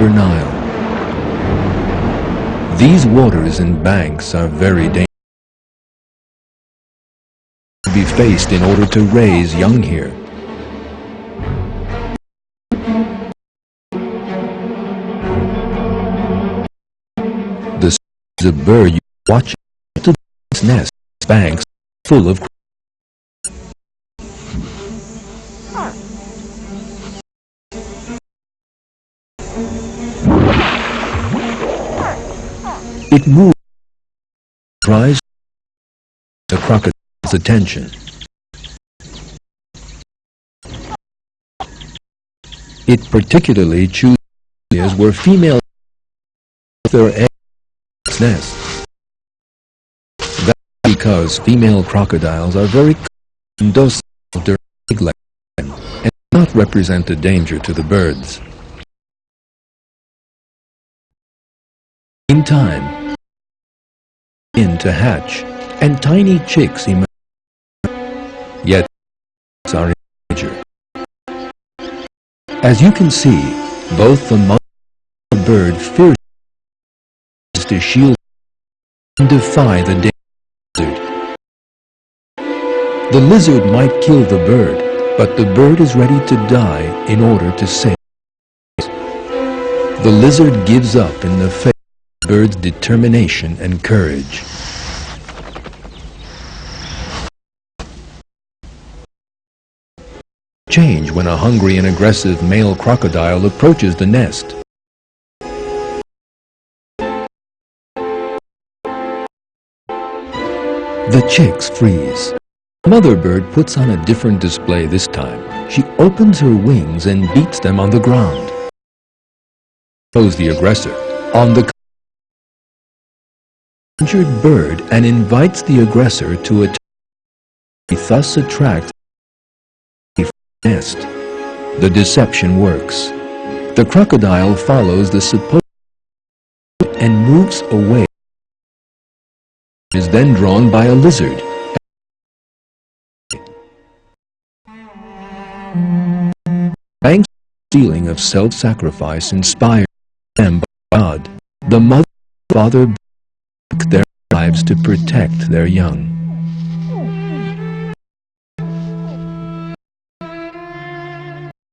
River Nile. These waters and banks are very dangerous to be faced in order to raise young here. The is a bird you watch to its nest, banks full of it moves, tries the crocodile's attention. It particularly chooses areas where females their eggs nest. That's because female crocodiles are very docile during egg laying and not represent a danger to the birds. In time, begin to hatch and tiny chicks emerge. Yet, are in danger. As you can see, both the mother and the bird fear to shield and defy the lizard. The lizard might kill the bird, but the bird is ready to die in order to save it. The lizard gives up in the face of the bird's determination and courage. Change when a hungry and aggressive male crocodile approaches the nest. The chicks freeze. Mother bird puts on a different display this time. She opens her wings and beats them on the ground. Shows the aggressor on the injured bird and invites the aggressor to attack. He thus attracts the nest. The deception works. The crocodile follows the supposed and moves away. Is then drawn by a lizard. Banks' feeling of self-sacrifice inspired them by God. The mother and father back their lives to protect their young.